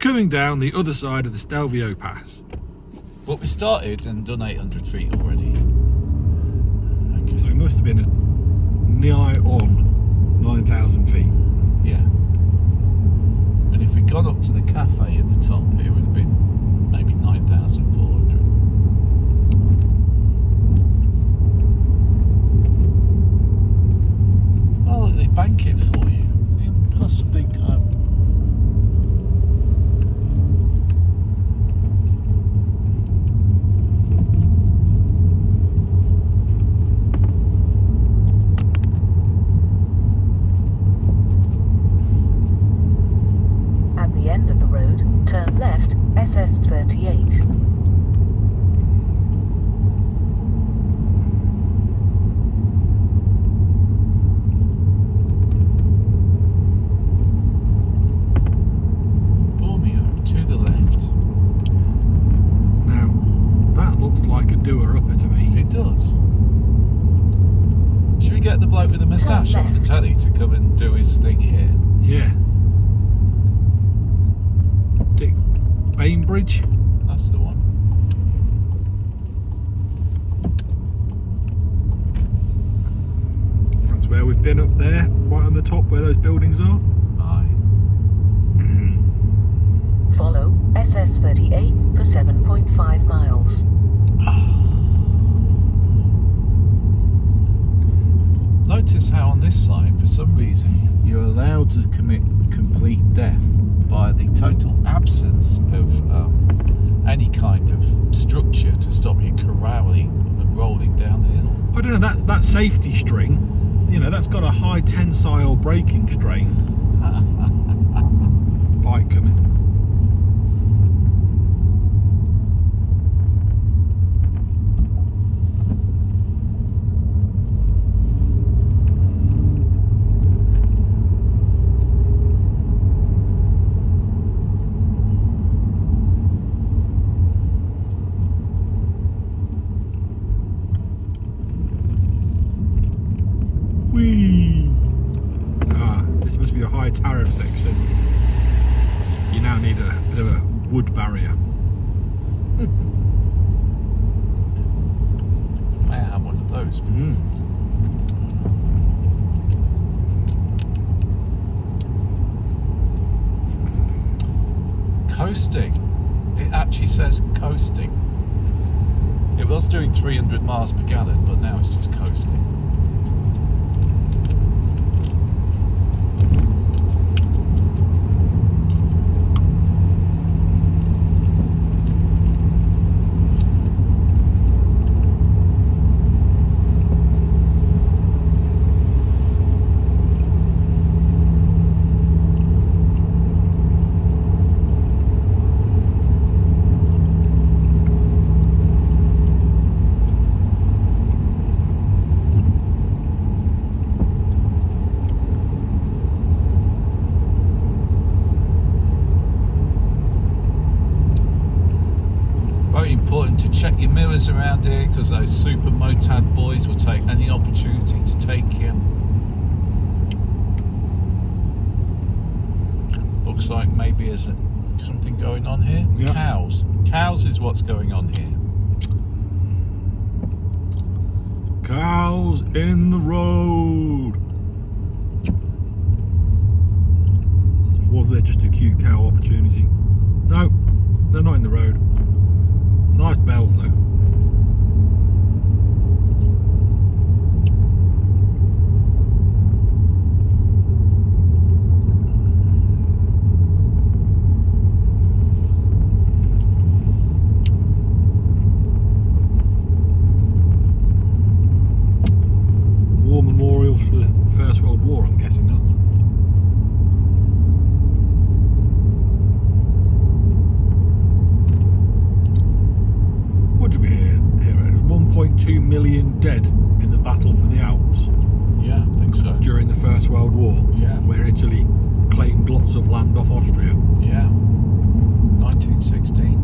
coming down the other side of the Stelvio Pass. But we started and done 800 feet already. So it must have been nigh on 9,000 feet. Yeah. And if we'd gone up to the cafe at the top, it would have been maybe 9,400. Oh, look, they bank it for you. It must be. At the end of the road, turn left, SS 38. Bormio to the left. Now, that looks like a doer-upper to me. It does. Should we get the bloke with the moustache off the telly to come and do his thing here? Yeah. Dick Bainbridge. That's the one. That's where we've been up there, right on the top where those buildings are. Aye. Follow SS 38 for 7.5 miles. Notice how on this side, for some reason, you're allowed to commit complete death by the total absence of any kind of structure to stop you corralling and rolling down the hill. I don't know, that safety string, you know, that's got a high tensile braking strain. Bike coming. This must be a high tariff section. You now need a bit of a wood barrier. I have one of those. Coasting. It actually says coasting. It was doing 300 miles per gallon, but now it's just coasting. Important to check your mirrors around here because those super motad boys will take any opportunity to take you. Looks like maybe there's something going on here. Yep. Cows is what's going on here. Cows in the road. Was there just a cute cow opportunity? No, they're not in the road. Nice bells though. War memorial for the First World War, I'm guessing that one. What did we hear? 1.2 million dead in the battle for the Alps. Yeah, I think so. During the First World War. Yeah. Where Italy claimed lots of land off Austria. Yeah. 1916.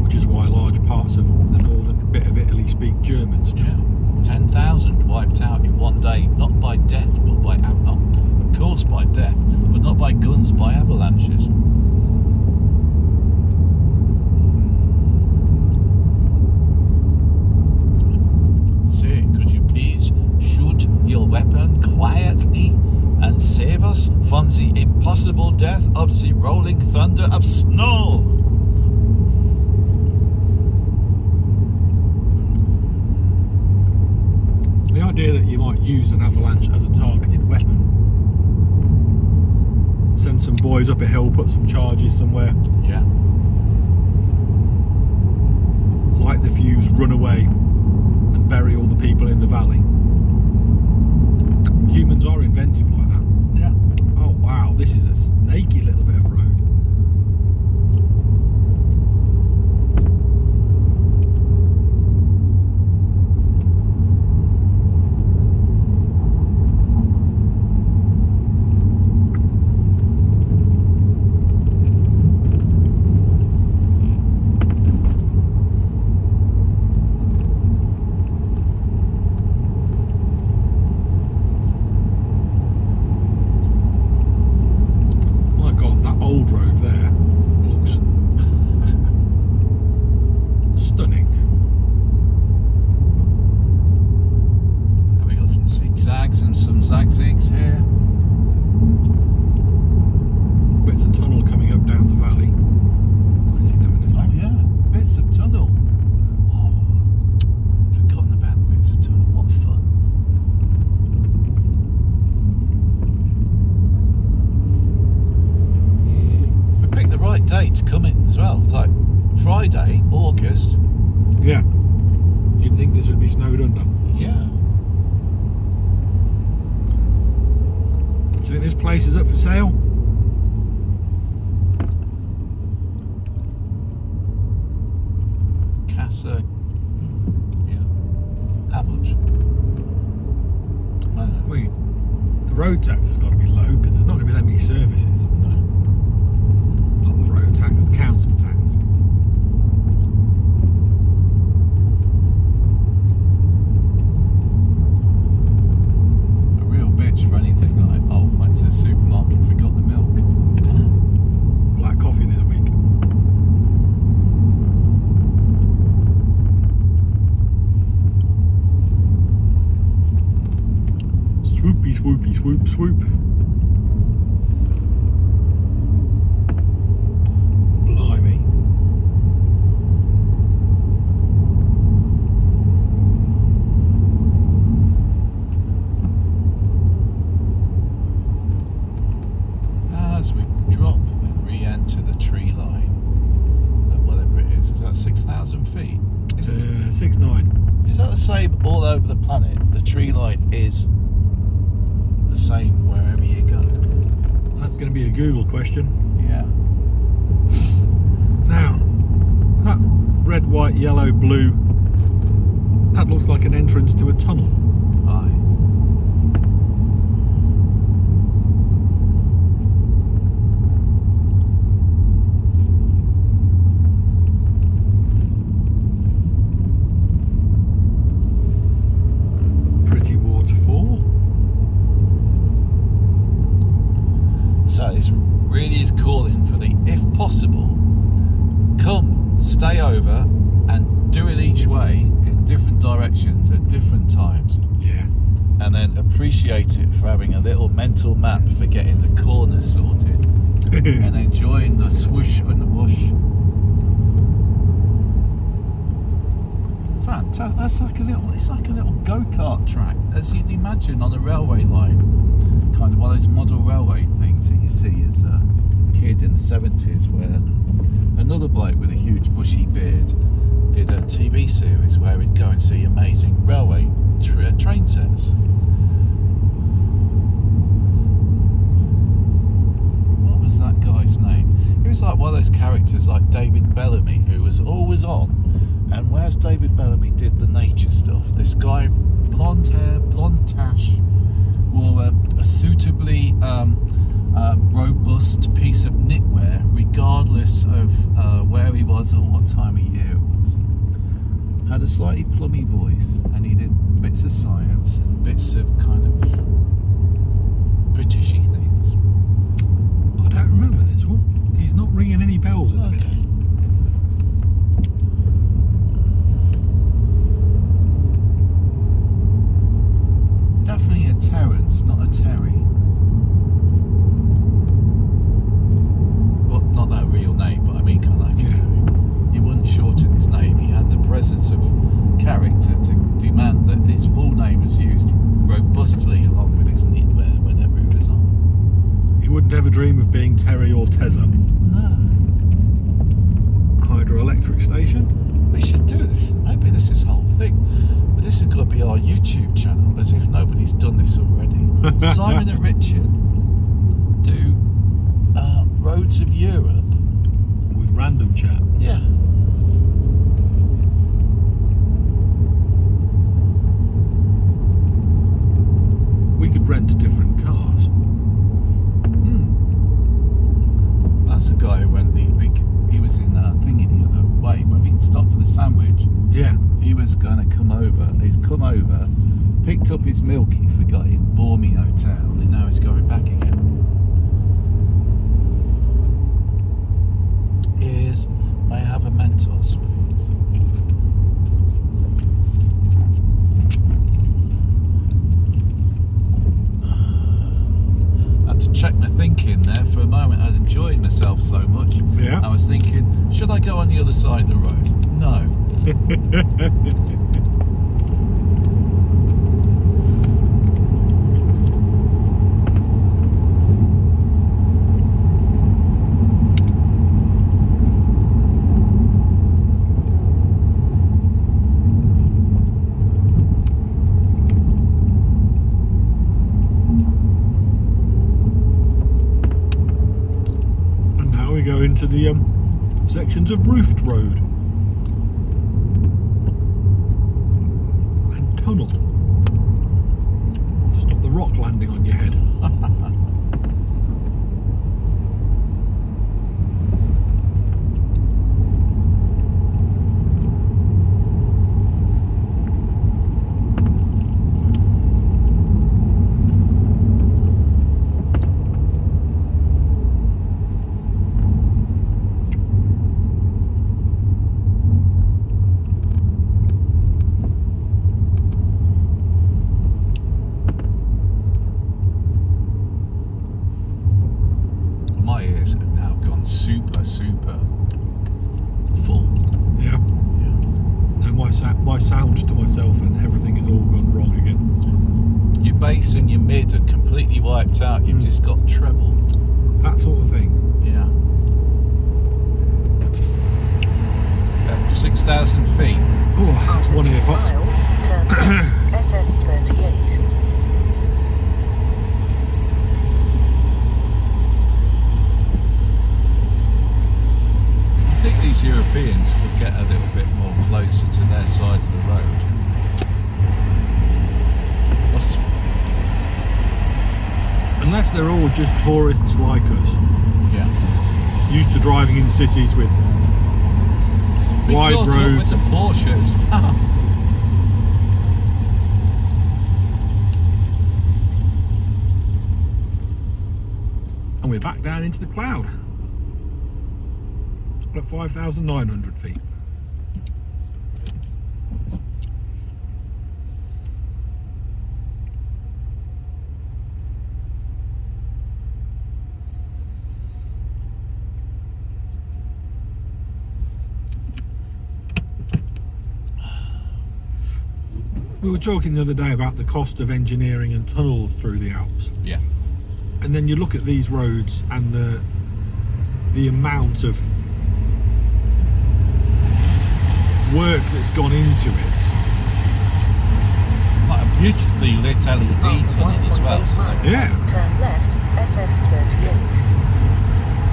Which is why large parts of the northern bit of Italy speak German still. Yeah. 10,000 wiped out in one day, not by death, but by, of course by death, but not by by guns by avalanches. Say, could you please shoot your weapon quietly and save us from the impossible death of the rolling thunder of snow? The idea that you might use an avalanche as a targeted weapon. Send some boys up a hill, put some charges somewhere, Yeah. light the fuse, run away, and bury all the people in the valley. Humans are inventive like that. Yeah. Oh wow, this is a snaky little bit of road. Old road there looks stunning. Have we got some zigzags and some zagzags here? Bits of tunnel coming up down the valley. Might see them in a Oh second. yeah, bits of tunnel. Oh, forgotten about the bits of tunnel. What fun! We picked the right day to come in as well. It's like Friday, August. Yeah. You'd think this would be snowed under. Yeah. Do you think this place is up for sale? Casa. Yeah. How much? Wait, the road tax has got to be low because there's not going to be that many services. Not the road tax, the council tax. A real bitch for anything like, oh, went to the supermarket, forgot the milk. Damn. Black coffee this week. Swoopy, swoopy, swoop, swoop. Blimey. As we drop and re-enter the tree line, whatever it is that 6,000 feet? Is it? 6'9". Is that the same all over the planet? The tree line is the same wherever you go. That's going to be a Google question. Yeah. Now, that red, white, yellow, blue, that looks like an entrance to a tunnel. Aye. Pretty waterfall. So this really is calling for the, if possible, come, stay over and do it each way in different directions at different times. Yeah. And then appreciate it for having a little mental map for getting the corners sorted and enjoying the swoosh and the whoosh. Fantastic. That's like a little, it's like a little go-kart track, as you'd imagine on a railway line. Kind of one of those model railway things that you see as a kid in the 70s, where another bloke with a huge bushy beard did a TV series where he'd go and see amazing railway train sets. What was that guy's name? He was like one of those characters like David Bellamy, who was always on. And whereas David Bellamy did the nature stuff, this guy, blonde hair, blonde tash, wore a suitably robust piece of knitwear, regardless of where he was or what time of year it was. Had a slightly plummy voice, and he did bits of science and bits of kind of Britishy things. Don't ever dream of being Terry or Tezza. No. Hydroelectric station. We should do this. Maybe this is the whole thing. But this is going to be our YouTube channel, as if nobody's done this already. Simon and Richard do roads of Europe. With random chat. Yeah. We could rent different cars. That's a guy who went he was in thingy the other way when we stopped for the sandwich. Yeah. He was going to come over. He's come over, picked up his milk he forgot in Bormio town, and now he's going back again. May I have a Mentos, please? I had to check my thinking there for a moment. I was enjoying myself so much. Yeah. I was thinking, should I go on the other side of the road? No. And now we go into the sections of roofed road and tunnel to stop the rock landing on your head. My ears have now gone super full. Yeah. And my sound to myself and everything has all gone wrong again. Your bass and your mid are completely wiped out. You've just got treble. That sort of thing. Yeah. At 6,000 feet. Oh, that's one ear pop. Miles, turn left, SS38. I think these Europeans could get a little bit more closer to their side of the road. Unless they're all just tourists like us, Yeah. used to driving in cities with We wide caught up roads. with the Porsches. And we're back down into the cloud at 5,900 feet. We were talking the other day about the cost of engineering and tunnels through the Alps. Yeah. And then you look at these roads and the amount of work that's gone into it. Like a beautifully lit LED tunnel as well. So Yeah. Turn left, SS38.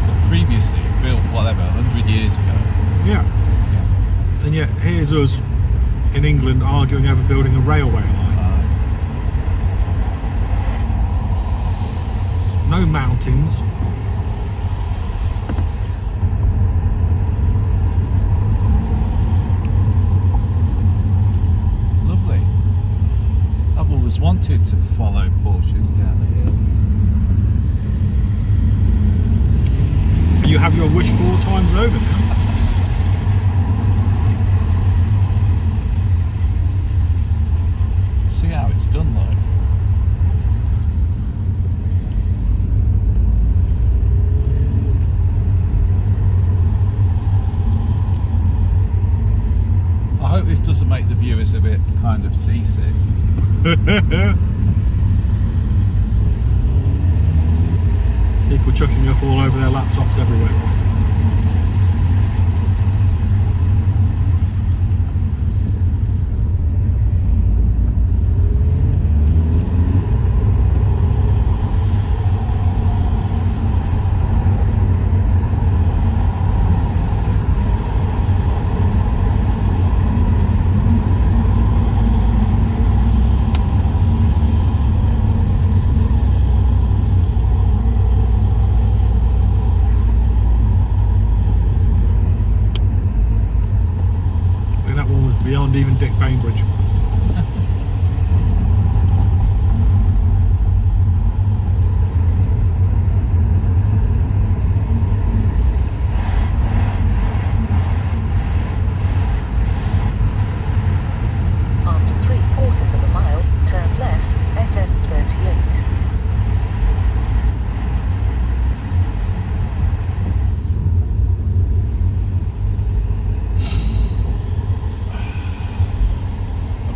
but previously built whatever 100 years ago. Yeah. And yet here's us in England arguing over building a railway line. No mountains. Lovely. I've always wanted to follow Porsches down the hill. You have your wish 4 times over now. See how it's done like. I hope this doesn't make the viewers a bit kind of seasick. If People chucking up all over their laptops everywhere. Beyond even Dick Bainbridge. After 3/4 of a mile, turn left, SS 38.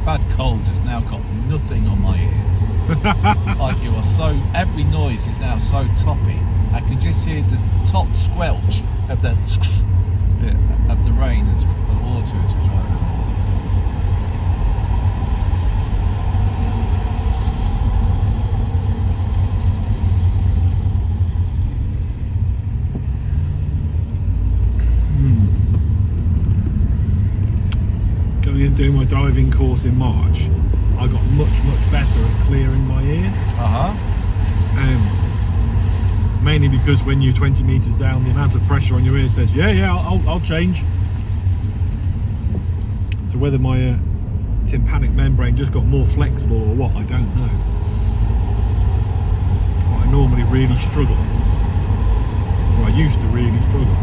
Bad cold has now got nothing on my ears. Like you are so, every noise is now so toppy. I can just hear the top squelch of the rain as the water is flowing. Going and doing my diving course in March, I got much better at clearing my ears. Mainly because when you're 20 meters down, the amount of pressure on your ear says, yeah, I'll change. So whether my tympanic membrane just got more flexible or what, I don't know. But I normally really struggle. Or I used to really struggle.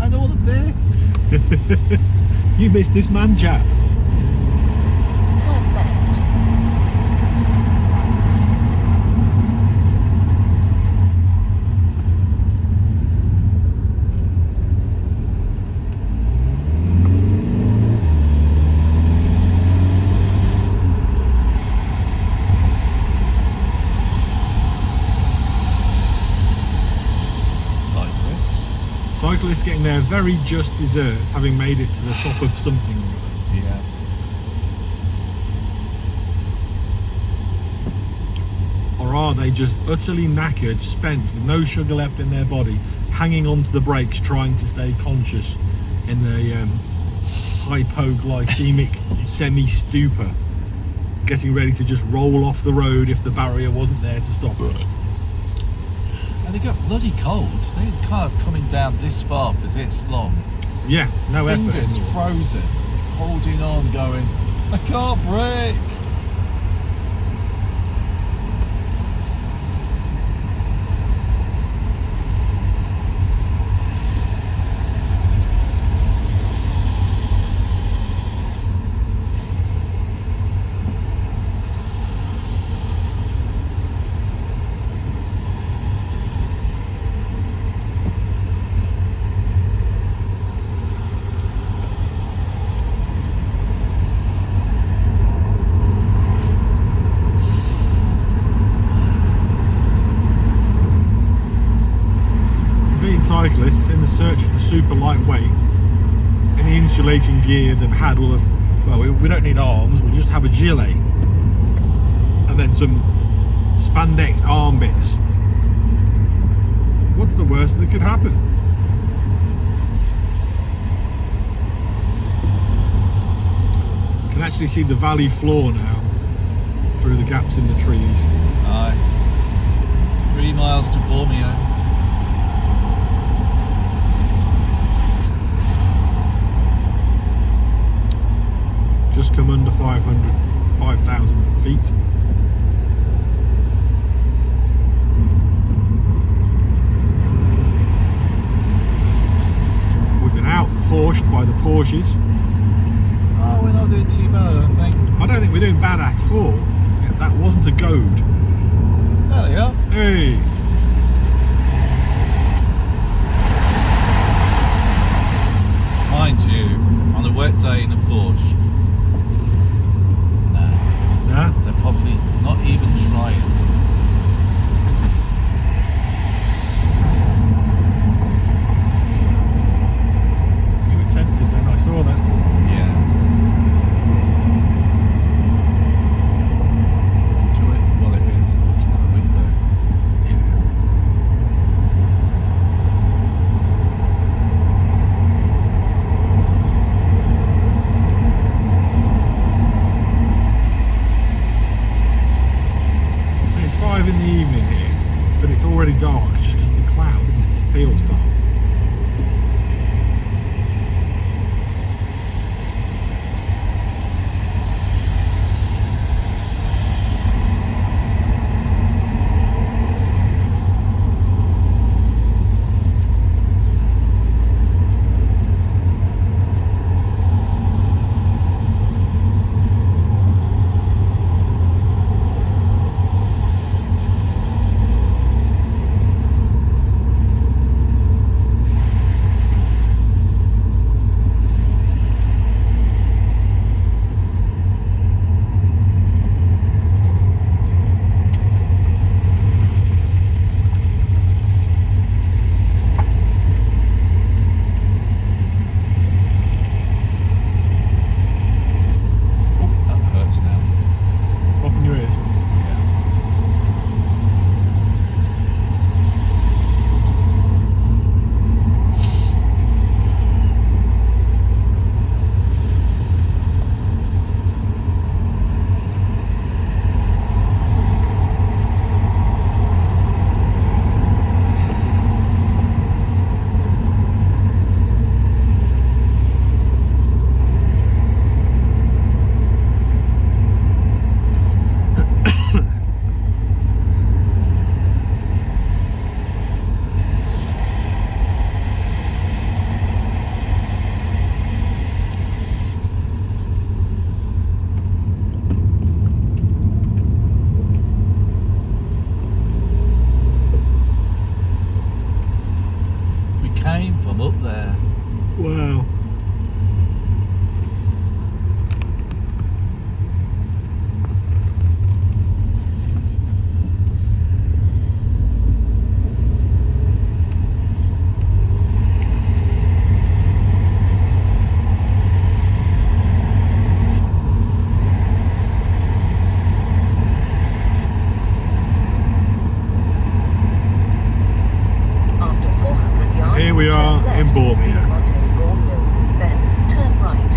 And all of this. You missed this man chap. Turn left. Cyclists getting their very just deserts, having made it to the top of something or other. Yeah. Or are they just utterly knackered, spent, with no sugar left in their body, hanging onto the brakes, trying to stay conscious in the hypoglycemic semi-stupor, getting ready to just roll off the road if the barrier wasn't there to stop it. And they got bloody cold. They can't coming down this far for this long. Yeah, no effort. Fingers frozen, holding on, going, I can't break. Cyclists in the search for the super lightweight, any insulating gear they've had will have, well, we don't need arms, we'll just have a gilet and then some spandex arm bits. What's the worst that could happen? You can actually see the valley floor now through the gaps in the trees. Aye. 3 miles to Bormio. come under 5,000 feet. We've been out Porsche by the Porsches. Oh, we're not doing too bad, I don't think. I don't think we're doing bad at all. Yeah, that wasn't a goad. There they are. Hey! Mind you, on a wet day in a Porsche, nah, Yeah? they're probably not even trying. You were tempted then, I saw that. Yeah. Enjoy it while it is. Looking out the window. It's 5 in the evening here, but it's already dark just because of the cloud, isn't it? It feels dark. That hurts now. Popping your ears. We came from up there. Wow. After 400 yards, Here we are turn in left, Bormio. onto Bormio, then turn right.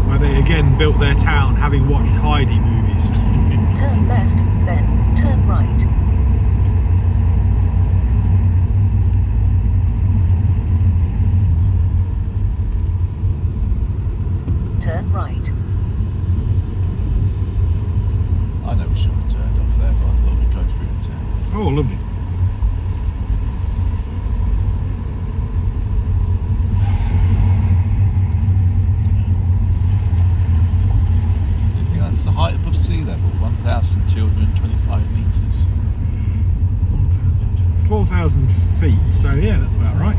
Where they again built their town having watched Heidi movies. Turn left, then turn right. Turn right. I know we should have turned off there, but I thought we'd go through the town. Oh, lovely. I think that's the height above sea level, 1,225 metres. 4,000 feet, so yeah, that's about right.